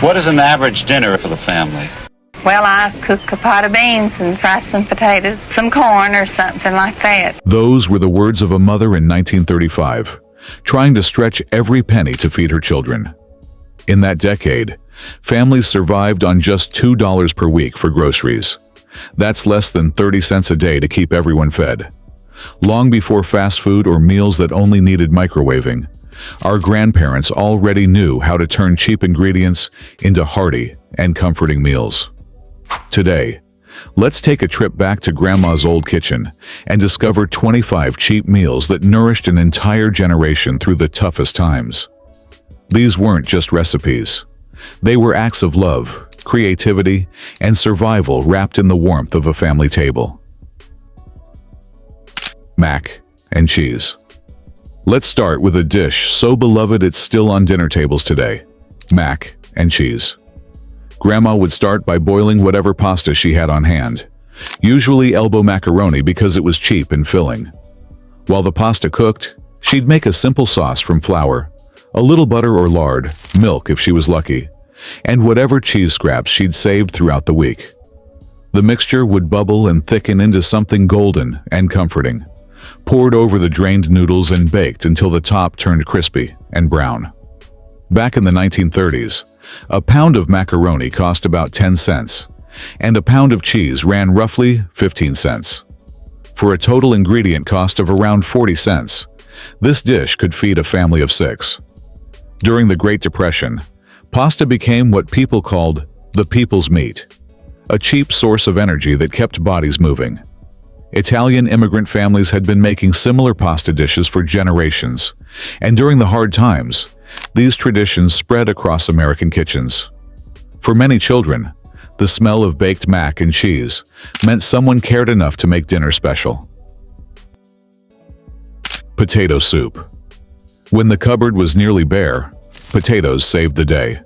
What is an average dinner for the family? Well, I cook a pot of beans and fry some potatoes, some corn or something like that. Those were the words of a mother in 1935, trying to stretch every penny to feed her children. In that decade, families survived on just $2 per week for groceries. That's less than 30 cents a day to keep everyone fed. Long before fast food or meals that only needed microwaving, our grandparents already knew how to turn cheap ingredients into hearty and comforting meals. Today, let's take a trip back to Grandma's old kitchen and discover 25 cheap meals that nourished an entire generation through the toughest times. These weren't just recipes. They were acts of love, creativity, and survival wrapped in the warmth of a family table. Mac and cheese. Let's start with a dish so beloved it's still on dinner tables today: mac and cheese. Grandma would start by boiling whatever pasta she had on hand, usually elbow macaroni because it was cheap and filling. While the pasta cooked, she'd make a simple sauce from flour, a little butter or lard, milk if she was lucky, and whatever cheese scraps she'd saved throughout the week. The mixture would bubble and thicken into something golden and comforting, poured over the drained noodles and baked until the top turned crispy and brown. Back in the 1930s, a pound of macaroni cost about 10 cents, and a pound of cheese ran roughly 15 cents. For a total ingredient cost of around 40 cents, this dish could feed a family of 6. During the Great Depression, pasta became what people called the people's meat, a cheap source of energy that kept bodies moving. Italian immigrant families had been making similar pasta dishes for generations, and during the hard times, these traditions spread across American kitchens. For many children, the smell of baked mac and cheese meant someone cared enough to make dinner special. Potato soup. When the cupboard was nearly bare, potatoes saved the day.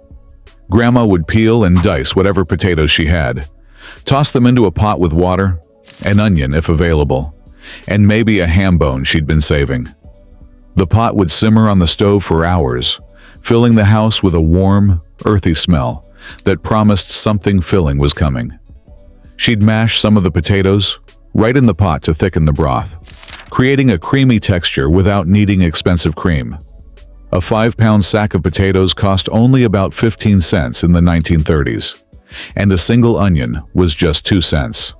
Grandma would peel and dice whatever potatoes she had, toss them into a pot with water, an onion if available, and maybe a ham bone she'd been saving. The pot would simmer on the stove for hours, filling the house with a warm, earthy smell that promised something filling was coming. She'd mash some of the potatoes right in the pot to thicken the broth, creating a creamy texture without needing expensive cream. A 5-pound sack of potatoes cost only about 15 cents in the 1930s, and a single onion was just 2 cents.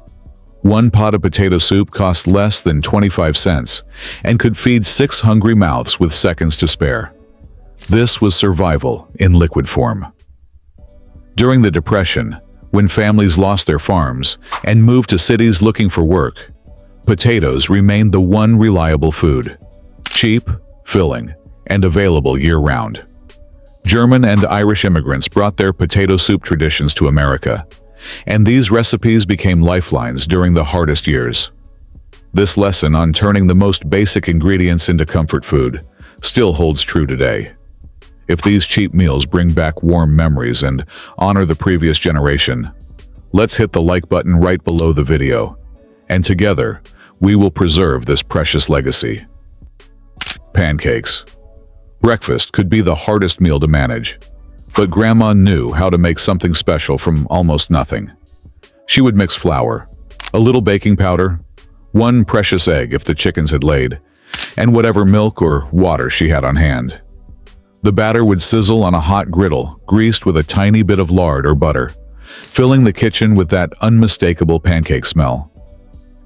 One pot of potato soup cost less than 25 cents and could feed 6 hungry mouths with seconds to spare. This was survival in liquid form. During the Depression, when families lost their farms and moved to cities looking for work, potatoes remained the one reliable food: cheap, filling, and available year-round. German and Irish immigrants brought their potato soup traditions to America, and these recipes became lifelines during the hardest years. This lesson on turning the most basic ingredients into comfort food still holds true today. If these cheap meals bring back warm memories and honor the previous generation, let's hit the like button right below the video, and together, we will preserve this precious legacy. Pancakes. Breakfast could be the hardest meal to manage, but Grandma knew how to make something special from almost nothing. She would mix flour, a little baking powder, one precious egg if the chickens had laid, and whatever milk or water she had on hand. The batter would sizzle on a hot griddle, greased with a tiny bit of lard or butter, filling the kitchen with that unmistakable pancake smell.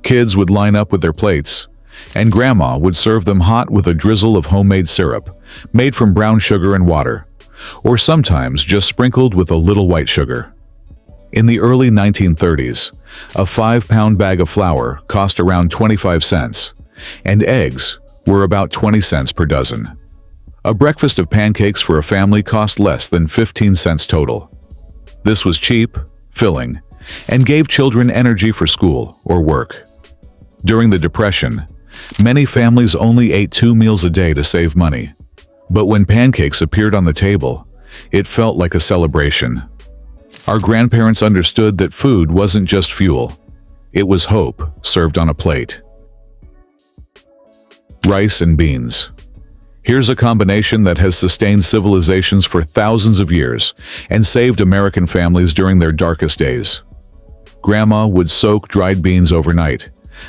Kids would line up with their plates, and Grandma would serve them hot with a drizzle of homemade syrup, made from brown sugar and water, or sometimes just sprinkled with a little white sugar. In the early 1930s, a 5-pound bag of flour cost around 25 cents, and eggs were about 20 cents per dozen. A breakfast of pancakes for a family cost less than 15 cents total. This was cheap, filling, and gave children energy for school or work. During the Depression, many families only ate 2 meals a day to save money. But when pancakes appeared on the table, it felt like a celebration. Our grandparents understood that food wasn't just fuel. It was hope served on a plate. Rice and beans. Here's a combination that has sustained civilizations for thousands of years and saved American families during their darkest days. Grandma would soak dried beans overnight,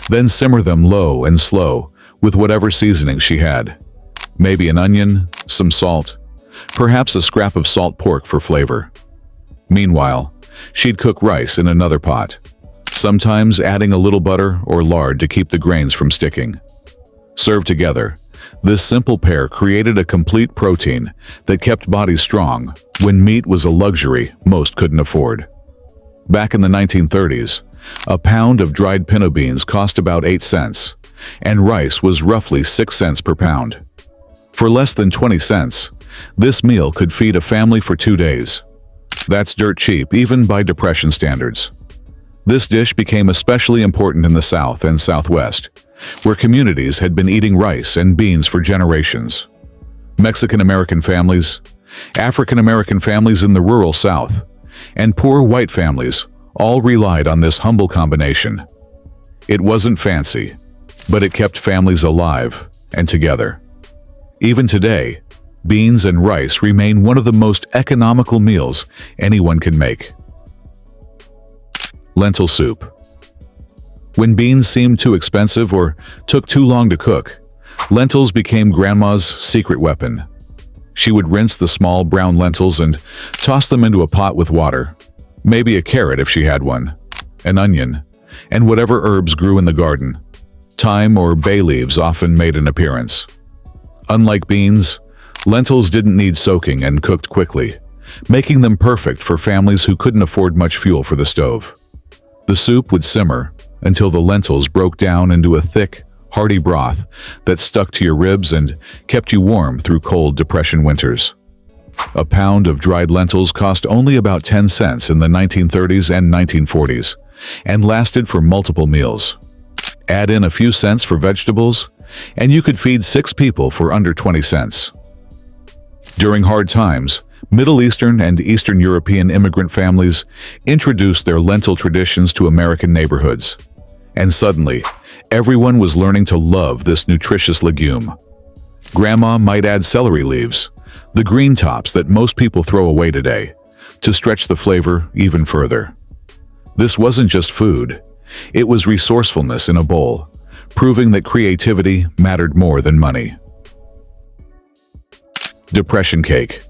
then simmer them low and slow with whatever seasoning she had. Maybe an onion, some salt, perhaps a scrap of salt pork for flavor. Meanwhile, she'd cook rice in another pot, sometimes adding a little butter or lard to keep the grains from sticking. Served together, this simple pair created a complete protein that kept bodies strong when meat was a luxury most couldn't afford. Back in the 1930s, a pound of dried pinto beans cost about 8 cents, and rice was roughly 6 cents per pound. For less than 20 cents, this meal could feed a family for 2 days. That's dirt cheap, even by Depression standards. This dish became especially important in the South and Southwest, where communities had been eating rice and beans for generations. Mexican-American families, African-American families in the rural South, and poor white families all relied on this humble combination. It wasn't fancy, but it kept families alive and together. Even today, beans and rice remain one of the most economical meals anyone can make. Lentil soup. When beans seemed too expensive or took too long to cook, lentils became Grandma's secret weapon. She would rinse the small brown lentils and toss them into a pot with water, maybe a carrot if she had one, an onion, and whatever herbs grew in the garden. Thyme or bay leaves often made an appearance. Unlike beans, lentils didn't need soaking and cooked quickly, making them perfect for families who couldn't afford much fuel for the stove. The soup would simmer until the lentils broke down into a thick, hearty broth that stuck to your ribs and kept you warm through cold Depression winters. A pound of dried lentils cost only about 10 cents in the 1930s and 1940s and lasted for multiple meals. Add in a few cents for vegetables, and you could feed 6 people for under 20 cents. During hard times, Middle Eastern and Eastern European immigrant families introduced their lentil traditions to American neighborhoods. And suddenly, everyone was learning to love this nutritious legume. Grandma might add celery leaves, the green tops that most people throw away today, to stretch the flavor even further. This wasn't just food, it was resourcefulness in a bowl, proving that creativity mattered more than money. Depression cake.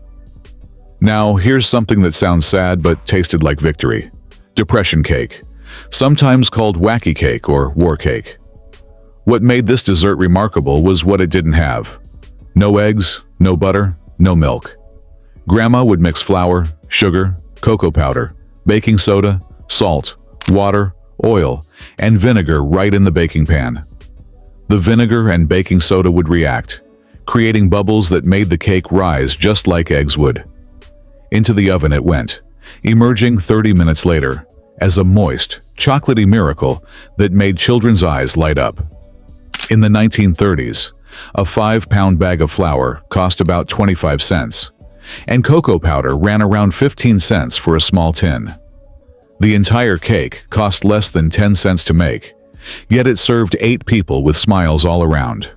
Now, here's something that sounds sad but tasted like victory. Depression cake, sometimes called wacky cake or war cake. What made this dessert remarkable was what it didn't have. No eggs, no butter, no milk. Grandma would mix flour, sugar, cocoa powder, baking soda, salt, water, oil, and vinegar right in the baking pan. The vinegar and baking soda would react, creating bubbles that made the cake rise just like eggs would. Into the oven it went, emerging 30 minutes later as a moist, chocolatey miracle that made children's eyes light up. In the 1930s, a 5-pound bag of flour cost about 25 cents, and cocoa powder ran around 15 cents for a small tin. The entire cake cost less than 10 cents to make, yet it served 8 people with smiles all around.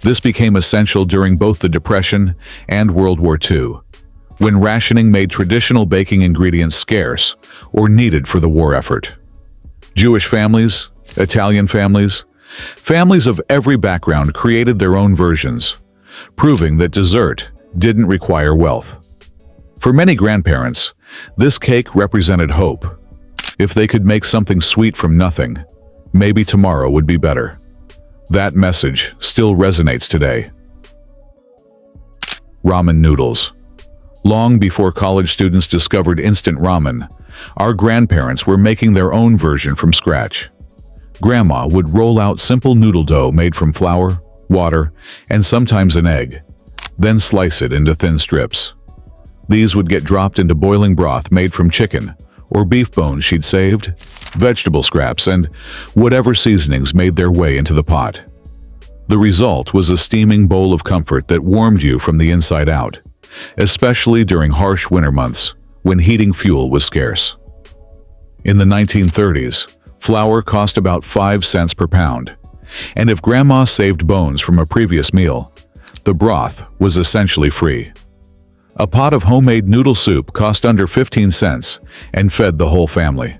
This became essential during both the Depression and World War II, when rationing made traditional baking ingredients scarce or needed for the war effort. Jewish families, Italian families, families of every background created their own versions, proving that dessert didn't require wealth. For many grandparents, this cake represented hope. If they could make something sweet from nothing, maybe tomorrow would be better. That message still resonates today. Ramen noodles. Long before college students discovered instant ramen, our grandparents were making their own version from scratch. Grandma would roll out simple noodle dough made from flour, water, and sometimes an egg, then slice it into thin strips. These would get dropped into boiling broth made from chicken or beef bones she'd saved, vegetable scraps, and whatever seasonings made their way into the pot. The result was a steaming bowl of comfort that warmed you from the inside out, especially during harsh winter months when heating fuel was scarce. In the 1930s, flour cost about 5 cents per pound, and if Grandma saved bones from a previous meal, The broth was essentially free. A pot of homemade noodle soup cost under 15 cents and fed the whole family.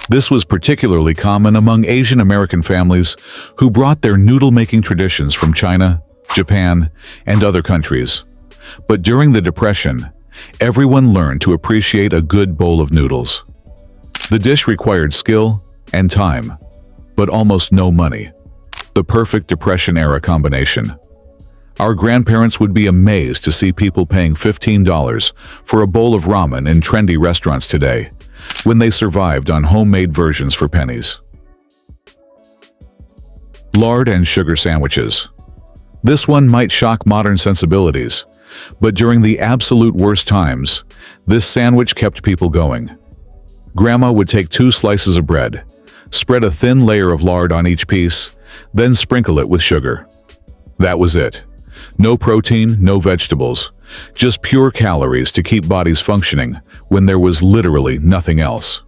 This was particularly common among Asian American families who brought their noodle-making traditions from China, Japan, and other countries. But during the Depression, everyone learned to appreciate a good bowl of noodles. The dish required skill and time, but almost no money. The perfect Depression-era combination. Our grandparents would be amazed to see people paying $15 for a bowl of ramen in trendy restaurants today, when they survived on homemade versions for pennies. Lard and sugar sandwiches. This one might shock modern sensibilities, but during the absolute worst times, this sandwich kept people going. Grandma would take 2 slices of bread, spread a thin layer of lard on each piece, then sprinkle it with sugar. That was it. No protein, no vegetables, just pure calories to keep bodies functioning when there was literally nothing else.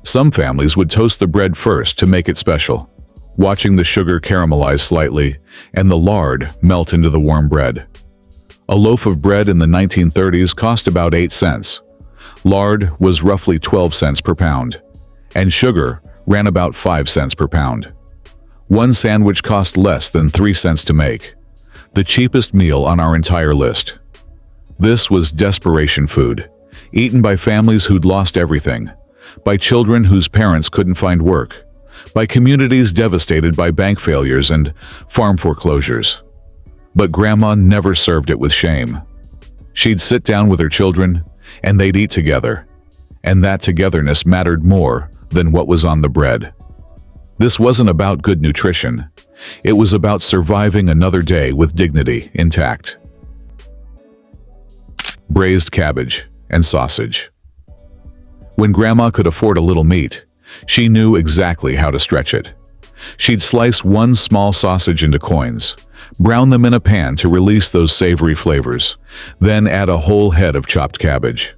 Some families would toast the bread first to make it special, watching the sugar caramelize slightly and the lard melt into the warm bread. A loaf of bread in the 1930s cost about 8 cents. Lard was roughly 12 cents per pound, and sugar ran about 5 cents per pound. One sandwich cost less than 3 cents to make, the cheapest meal on our entire list. This was desperation food, eaten by families who'd lost everything, by children whose parents couldn't find work, by communities devastated by bank failures and farm foreclosures. But Grandma never served it with shame. She'd sit down with her children, and they'd eat together, and that togetherness mattered more than what was on the bread. This wasn't about good nutrition. It was about surviving another day with dignity intact. Braised cabbage and sausage. When Grandma could afford a little meat, she knew exactly how to stretch it. She'd slice 1 small sausage into coins, brown them in a pan to release those savory flavors, then add a whole head of chopped cabbage.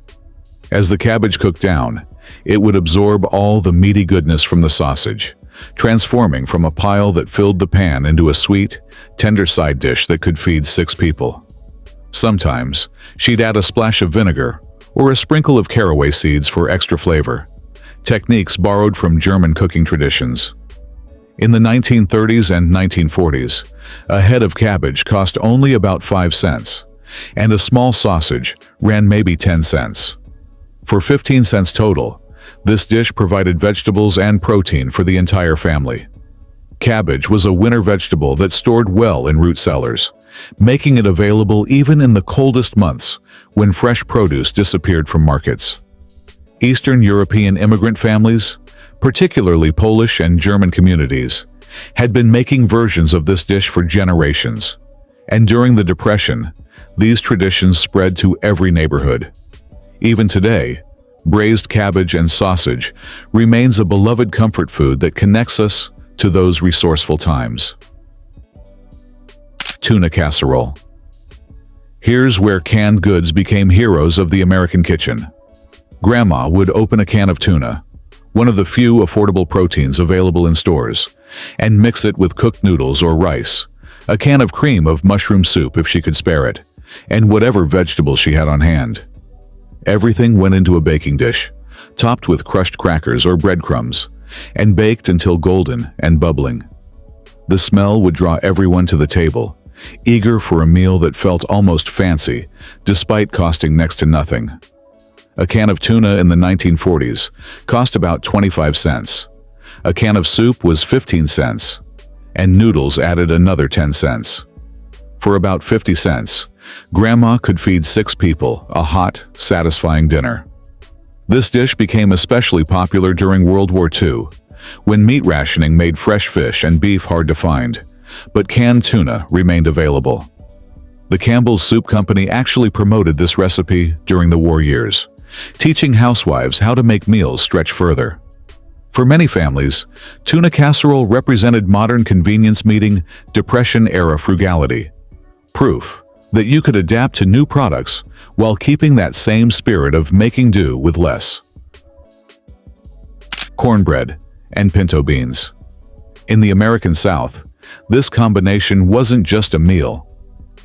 As the cabbage cooked down, it would absorb all the meaty goodness from the sausage, transforming from a pile that filled the pan into a sweet, tender side dish that could feed 6 people. Sometimes, she'd add a splash of vinegar or a sprinkle of caraway seeds for extra flavor, techniques borrowed from German cooking traditions. In the 1930s and 1940s, a head of cabbage cost only about 5 cents, and a small sausage ran maybe 10 cents. For 15 cents total, this dish provided vegetables and protein for the entire family. Cabbage was a winter vegetable that stored well in root cellars, making it available even in the coldest months when fresh produce disappeared from markets. Eastern European immigrant families, particularly Polish and German communities, had been making versions of this dish for generations, and during the Depression, these traditions spread to every neighborhood. Even today, braised cabbage and sausage remains a beloved comfort food that connects us to those resourceful times. Tuna casserole. Here's where canned goods became heroes of the American kitchen. Grandma would open a can of tuna, one of the few affordable proteins available in stores, and mix it with cooked noodles or rice, a can of cream of mushroom soup if she could spare it, and whatever vegetables she had on hand. Everything went into a baking dish, topped with crushed crackers or breadcrumbs, and baked until golden and bubbling. The smell would draw everyone to the table, eager for a meal that felt almost fancy, despite costing next to nothing. A can of tuna in the 1940s cost about 25 cents. A can of soup was 15 cents, and noodles added another 10 cents. For about 50 cents, Grandma could feed 6 people a hot, satisfying dinner. This dish became especially popular during World War II, when meat rationing made fresh fish and beef hard to find, but canned tuna remained available. The Campbell's Soup Company actually promoted this recipe during the war years, teaching housewives how to make meals stretch further. For many families, tuna casserole represented modern convenience meeting Depression-era frugality, proof that you could adapt to new products while keeping that same spirit of making do with less. Cornbread and pinto beans. In the American South, this combination wasn't just a meal.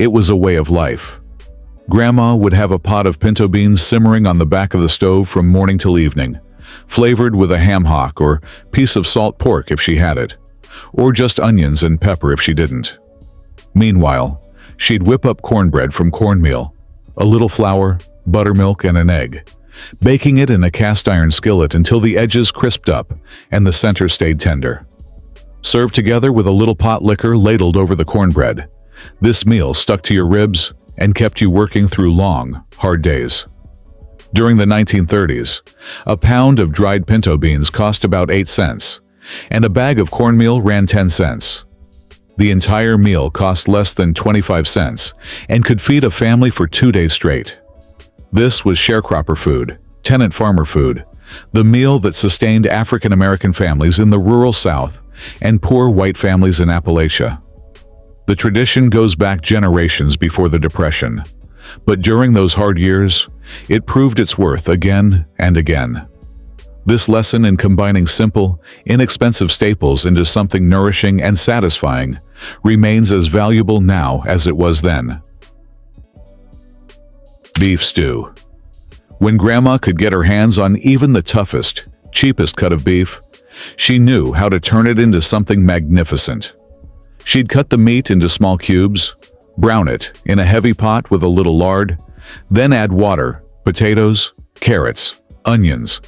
It was a way of life. Grandma would have a pot of pinto beans simmering on the back of the stove from morning till evening, flavored with a ham hock or piece of salt pork if she had it, or just onions and pepper if she didn't. Meanwhile, she'd whip up cornbread from cornmeal, a little flour, buttermilk, and an egg, baking it in a cast-iron skillet until the edges crisped up and the center stayed tender. Served together with a little pot liquor ladled over the cornbread, this meal stuck to your ribs and kept you working through long, hard days. During the 1930s, a pound of dried pinto beans cost about 8 cents, and a bag of cornmeal ran 10 cents. The entire meal cost less than 25 cents and could feed a family for 2 days straight. This was sharecropper food, tenant farmer food, the meal that sustained African American families in the rural South and poor white families in Appalachia. The tradition goes back generations before the Depression, but during those hard years, it proved its worth again and again. This lesson in combining simple, inexpensive staples into something nourishing and satisfying remains as valuable now as it was then. Beef stew. When Grandma could get her hands on even the toughest, cheapest cut of beef, she knew how to turn it into something magnificent. She'd cut the meat into small cubes, brown it in a heavy pot with a little lard, then add water, potatoes, carrots, onions,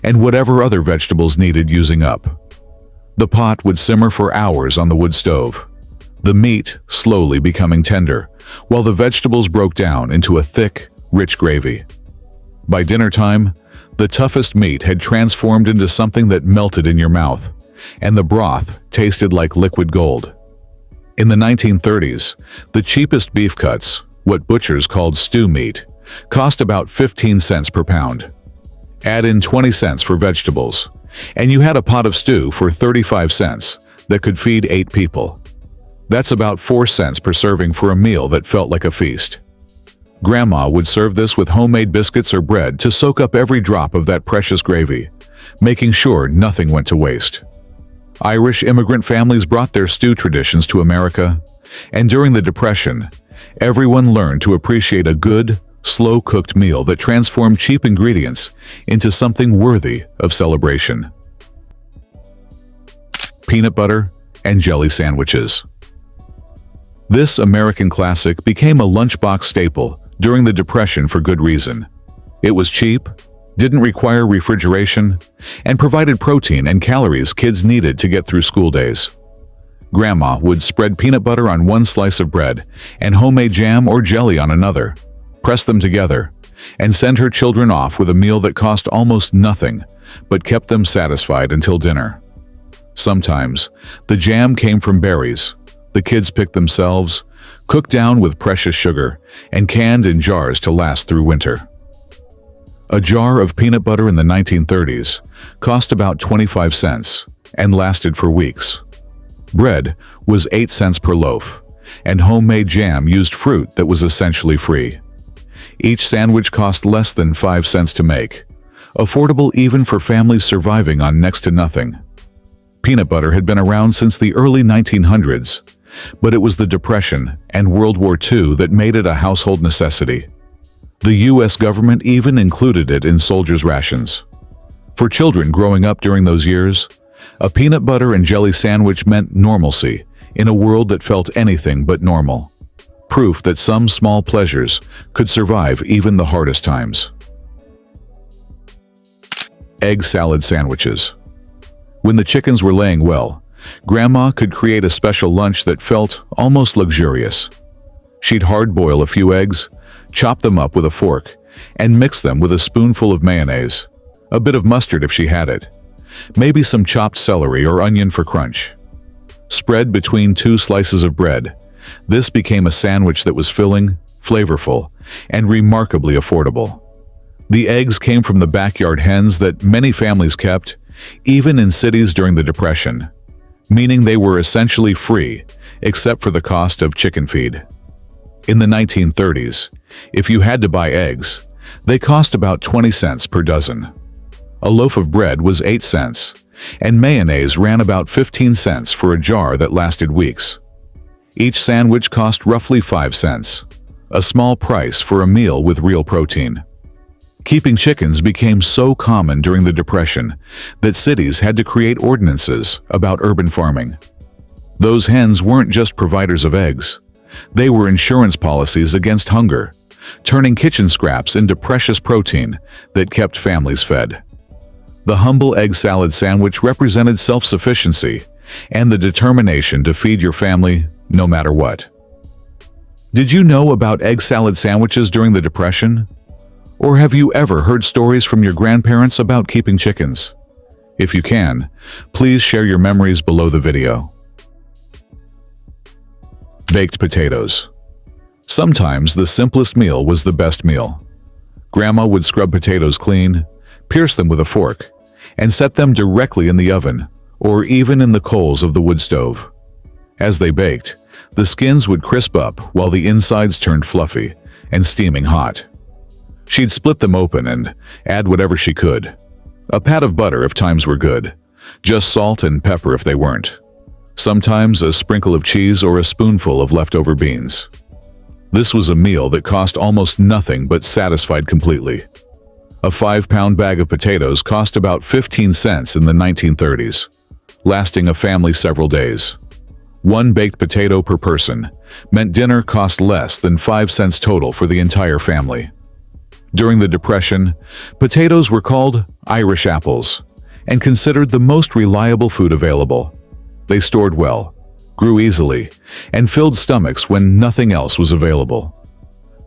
and whatever other vegetables needed using up. The pot would simmer for hours on the wood stove, the meat slowly becoming tender, while the vegetables broke down into a thick, rich gravy. By dinner time, the toughest meat had transformed into something that melted in your mouth, and the broth tasted like liquid gold. In the 1930s, the cheapest beef cuts, what butchers called stew meat, cost about 15 cents per pound. Add in 20 cents for vegetables, and you had a pot of stew for 35 cents that could feed 8 people. That's about 4 cents per serving for a meal that felt like a feast. Grandma would serve this with homemade biscuits or bread to soak up every drop of that precious gravy, making sure nothing went to waste. Irish immigrant families brought their stew traditions to America, and during the Depression, everyone learned to appreciate a good, slow-cooked meal that transformed cheap ingredients into something worthy of celebration. Peanut butter and jelly sandwiches. This American classic became a lunchbox staple during the Depression for good reason. It was cheap, didn't require refrigeration, and provided protein and calories kids needed to get through school days. Grandma would spread peanut butter on one slice of bread and homemade jam or jelly on another, press them together, and send her children off with a meal that cost almost nothing but kept them satisfied until dinner. Sometimes, the jam came from berries the kids picked themselves, cooked down with precious sugar, and canned in jars to last through winter. A jar of peanut butter in the 1930s cost about 25 cents and lasted for weeks. Bread was 8 cents per loaf, and homemade jam used fruit that was essentially free. Each sandwich cost less than 5 cents to make, affordable even for families surviving on next to nothing. Peanut butter had been around since the early 1900s, but it was the Depression and World War II that made it a household necessity. The U.S. government even included it in soldiers' rations. For children growing up during those years, a peanut butter and jelly sandwich meant normalcy in a world that felt anything but normal. Proof that some small pleasures could survive even the hardest times. Egg salad sandwiches. When the chickens were laying well, Grandma could create a special lunch that felt almost luxurious. She'd hard-boil a few eggs, chop them up with a fork, and mix them with a spoonful of mayonnaise, a bit of mustard if she had it, maybe some chopped celery or onion for crunch. Spread between 2 slices of bread, this became a sandwich that was filling, flavorful, and remarkably affordable. The eggs came from the backyard hens that many families kept, even in cities during the Depression, meaning they were essentially free, except for the cost of chicken feed. In the 1930s, if you had to buy eggs, they cost about 20 cents per dozen. A loaf of bread was 8 cents, and mayonnaise ran about 15 cents for a jar that lasted weeks. Each sandwich cost roughly 5 cents, a small price for a meal with real protein. Keeping chickens became so common during the Depression that cities had to create ordinances about urban farming. Those hens weren't just providers of eggs. They were insurance policies against hunger, turning kitchen scraps into precious protein that kept families fed. The humble egg salad sandwich represented self-sufficiency and the determination to feed your family no matter what. Did you know about egg salad sandwiches during the Depression? Or have you ever heard stories from your grandparents about keeping chickens? If you can, please share your memories below the video. Baked potatoes. Sometimes the simplest meal was the best meal. Grandma would scrub potatoes clean, pierce them with a fork, and set them directly in the oven, or even in the coals of the wood stove. As they baked, the skins would crisp up while the insides turned fluffy and steaming hot. She'd split them open and add whatever she could. A pat of butter if times were good, just salt and pepper if they weren't. Sometimes a sprinkle of cheese or a spoonful of leftover beans. This was a meal that cost almost nothing but satisfied completely. A 5-pound bag of potatoes cost about 15 cents in the 1930s, lasting a family several days. One baked potato per person meant dinner cost less than 5 cents total for the entire family. During the Depression, potatoes were called Irish apples and considered the most reliable food available. They stored well, grew easily, and filled stomachs when nothing else was available.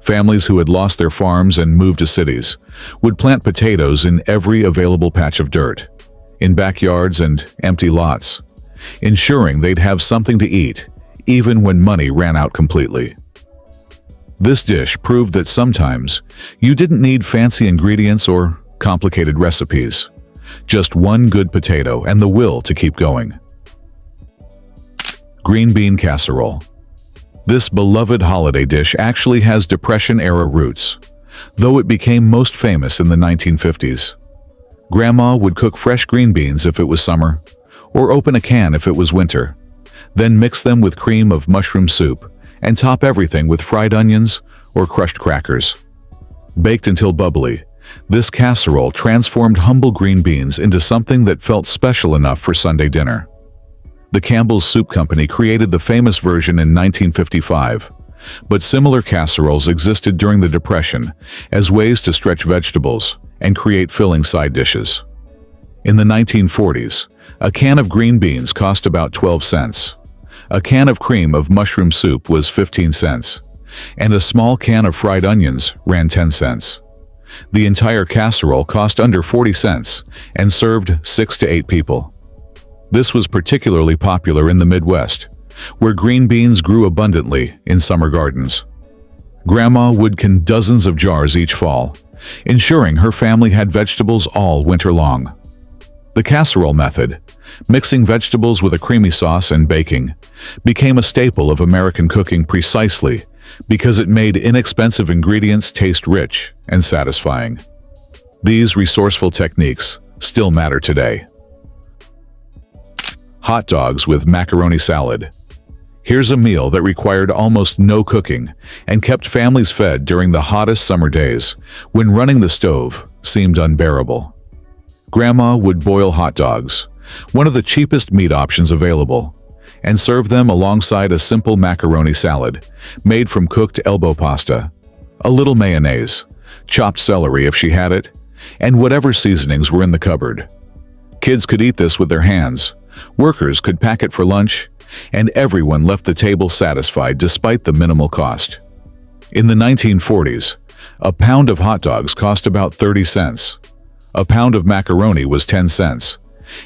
Families who had lost their farms and moved to cities would plant potatoes in every available patch of dirt, in backyards and empty lots, ensuring they'd have something to eat even when money ran out completely. This dish proved that sometimes you didn't need fancy ingredients or complicated recipes, just one good potato and the will to keep going. Green bean casserole. This beloved holiday dish actually has Depression-era roots, though it became most famous in the 1950s. Grandma would cook fresh green beans if it was summer, or open a can if it was winter, then mix them with cream of mushroom soup and top everything with fried onions or crushed crackers. Baked until bubbly, this casserole transformed humble green beans into something that felt special enough for Sunday dinner. The Campbell's Soup Company created the famous version in 1955, but similar casseroles existed during the Depression as ways to stretch vegetables and create filling side dishes. In the 1940s, a can of green beans cost about 12 cents. A can of cream of mushroom soup was 15 cents, and a small can of fried onions ran 10 cents. The entire casserole cost under 40 cents and served 6 to 8 people. This was particularly popular in the Midwest, where green beans grew abundantly in summer gardens. Grandma would can dozens of jars each fall, ensuring her family had vegetables all winter long. The casserole method, mixing vegetables with a creamy sauce and baking, became a staple of American cooking precisely because it made inexpensive ingredients taste rich and satisfying. These resourceful techniques still matter today. Hot dogs with macaroni salad. Here's a meal that required almost no cooking and kept families fed during the hottest summer days when running the stove seemed unbearable. Grandma would boil hot dogs, one of the cheapest meat options available, and serve them alongside a simple macaroni salad made from cooked elbow pasta, a little mayonnaise, chopped celery if she had it, and whatever seasonings were in the cupboard. Kids could eat this with their hands, workers could pack it for lunch, and everyone left the table satisfied despite the minimal cost. In the 1940s, a pound of hot dogs cost about 30 cents. A pound of macaroni was 10 cents,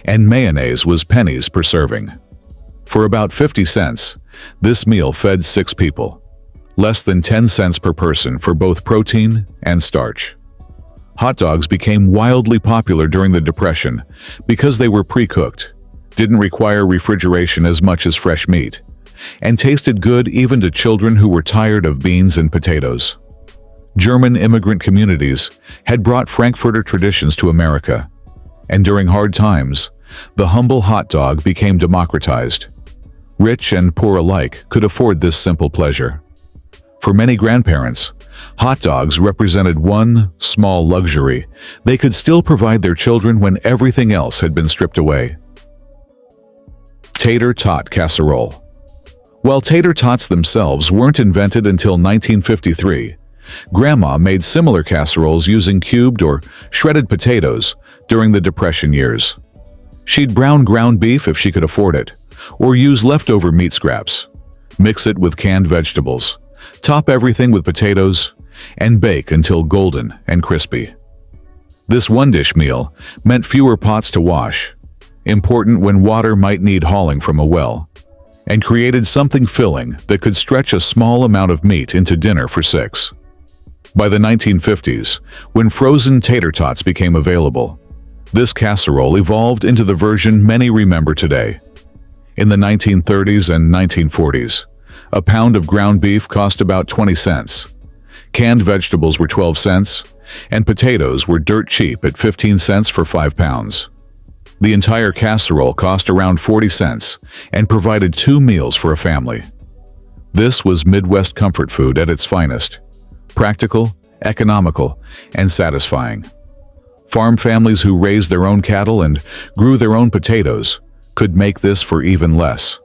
and mayonnaise was pennies per serving. For about 50 cents, this meal fed 6 people, less than 10 cents per person for both protein and starch. Hot dogs became wildly popular during the Depression because they were pre-cooked, didn't require refrigeration as much as fresh meat, and tasted good even to children who were tired of beans and potatoes. German immigrant communities had brought Frankfurter traditions to America, and during hard times, the humble hot dog became democratized. Rich and poor alike could afford this simple pleasure. For many grandparents, hot dogs represented one small luxury they could still provide their children when everything else had been stripped away. Tater tot casserole. While tater tots themselves weren't invented until 1953, Grandma made similar casseroles using cubed or shredded potatoes during the Depression years. She'd brown ground beef if she could afford it, or use leftover meat scraps, mix it with canned vegetables, top everything with potatoes, and bake until golden and crispy. This one-dish meal meant fewer pots to wash, important when water might need hauling from a well, and created something filling that could stretch a small amount of meat into dinner for 6. By the 1950s, when frozen tater tots became available, this casserole evolved into the version many remember today. In the 1930s and 1940s, a pound of ground beef cost about 20 cents. Canned vegetables were 12 cents, and potatoes were dirt cheap at 15 cents for 5 pounds. The entire casserole cost around 40 cents and provided 2 meals for a family. This was Midwest comfort food at its finest. Practical, economical, and satisfying. Farm families who raised their own cattle and grew their own potatoes could make this for even less.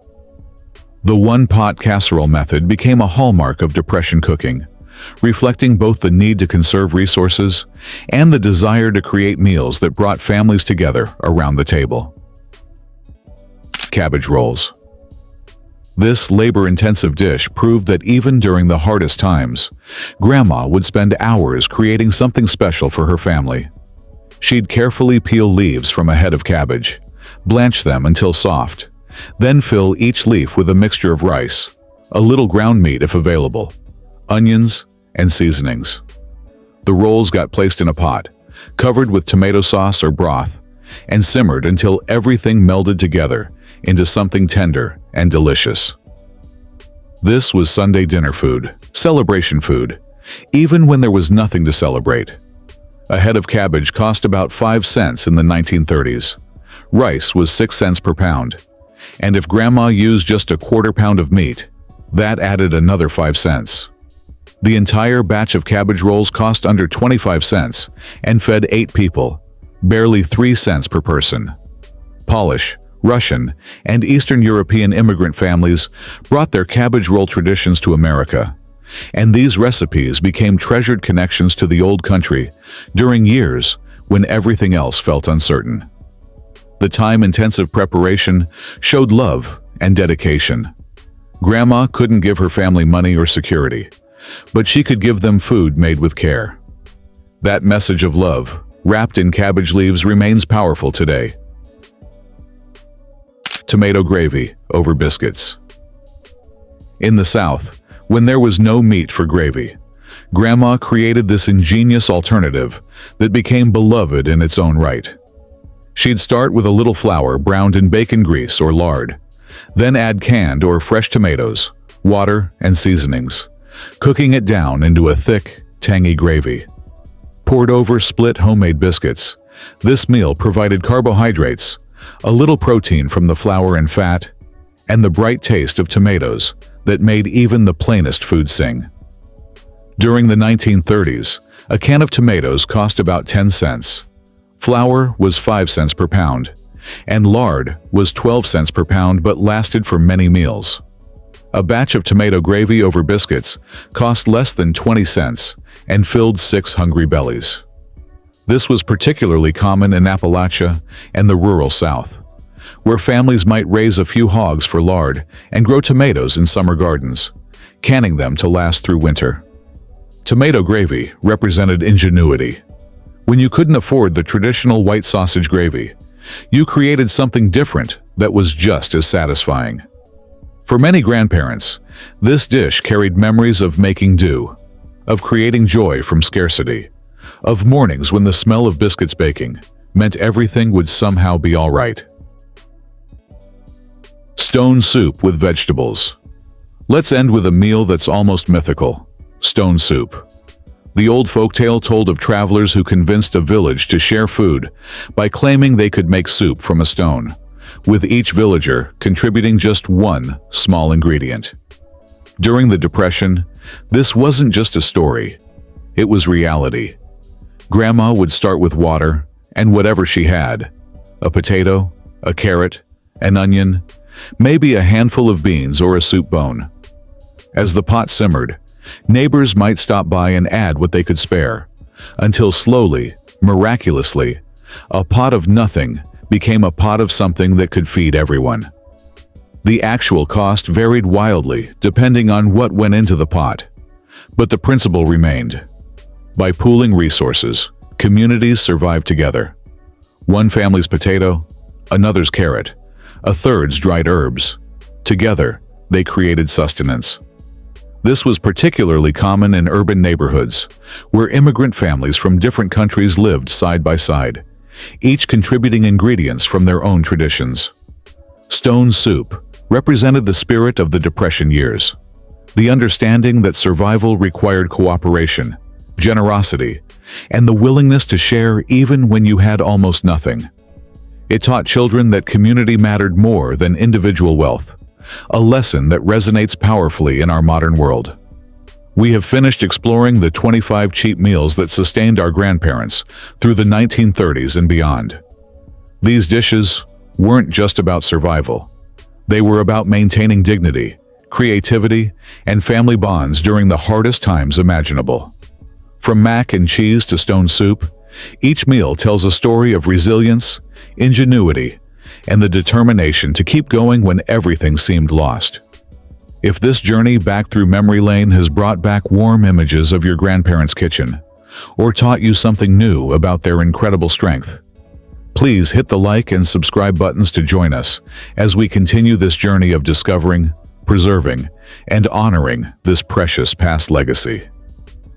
The one-pot casserole method became a hallmark of Depression cooking, reflecting both the need to conserve resources and the desire to create meals that brought families together around the table. Cabbage rolls. This labor-intensive dish proved that even during the hardest times, Grandma would spend hours creating something special for her family. She'd carefully peel leaves from a head of cabbage, blanch them until soft, then fill each leaf with a mixture of rice, a little ground meat if available, onions, and seasonings. The rolls got placed in a pot, covered with tomato sauce or broth, and simmered until everything melded together into something tender and delicious. This was Sunday dinner food, celebration food, even when there was nothing to celebrate. A head of cabbage cost about 5 cents in the 1930s. Rice was 6 cents per pound, and if Grandma used just a quarter pound of meat, that added another 5 cents. The entire batch of cabbage rolls cost under 25 cents and fed 8 people, barely 3 cents per person. Polish, Russian, and Eastern European immigrant families brought their cabbage roll traditions to America, and these recipes became treasured connections to the old country during years when everything else felt uncertain. The time-intensive preparation showed love and dedication. Grandma couldn't give her family money or security, but she could give them food made with care. That message of love, wrapped in cabbage leaves, remains powerful today. Tomato gravy over biscuits. In the South, when there was no meat for gravy, Grandma created this ingenious alternative that became beloved in its own right. She'd start with a little flour browned in bacon grease or lard, then add canned or fresh tomatoes, water, and seasonings, cooking it down into a thick, tangy gravy. Poured over split homemade biscuits, this meal provided carbohydrates, a little protein from the flour and fat, and the bright taste of tomatoes that made even the plainest food sing. During the 1930s, a can of tomatoes cost about 10 cents. Flour was 5 cents per pound, and lard was 12 cents per pound but lasted for many meals. A batch of tomato gravy over biscuits cost less than 20 cents and filled 6 hungry bellies. This was particularly common in Appalachia and the rural South, where families might raise a few hogs for lard and grow tomatoes in summer gardens, canning them to last through winter. Tomato gravy represented ingenuity. When you couldn't afford the traditional white sausage gravy, you created something different that was just as satisfying. For many grandparents, this dish carried memories of making do, of creating joy from scarcity, of mornings when the smell of biscuits baking meant everything would somehow be all right. Stone soup with vegetables. Let's end with a meal that's almost mythical: stone soup. The old folktale told of travelers who convinced a village to share food by claiming they could make soup from a stone, with each villager contributing just one small ingredient. During the Depression, this wasn't just a story, it was reality. Grandma would start with water and whatever she had, a potato, a carrot, an onion, maybe a handful of beans or a soup bone. As the pot simmered, neighbors might stop by and add what they could spare, until slowly, miraculously, a pot of nothing became a pot of something that could feed everyone. The actual cost varied wildly depending on what went into the pot, but the principle remained. By pooling resources, communities survived together. One family's potato, another's carrot, a third's dried herbs. Together, they created sustenance. This was particularly common in urban neighborhoods, where immigrant families from different countries lived side by side, each contributing ingredients from their own traditions. Stone soup represented the spirit of the Depression years, the understanding that survival required cooperation, generosity, and the willingness to share even when you had almost nothing. It taught children that community mattered more than individual wealth, a lesson that resonates powerfully in our modern world. We have finished exploring the 25 cheap meals that sustained our grandparents through the 1930s and beyond. These dishes weren't just about survival. They were about maintaining dignity, creativity, and family bonds during the hardest times imaginable. From mac and cheese to stone soup, each meal tells a story of resilience, ingenuity, and the determination to keep going when everything seemed lost. If this journey back through memory lane has brought back warm images of your grandparents' kitchen, or taught you something new about their incredible strength, please hit the like and subscribe buttons to join us as we continue this journey of discovering, preserving, and honoring this precious past legacy.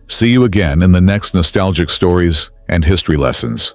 See you again in the next nostalgic stories and history lessons.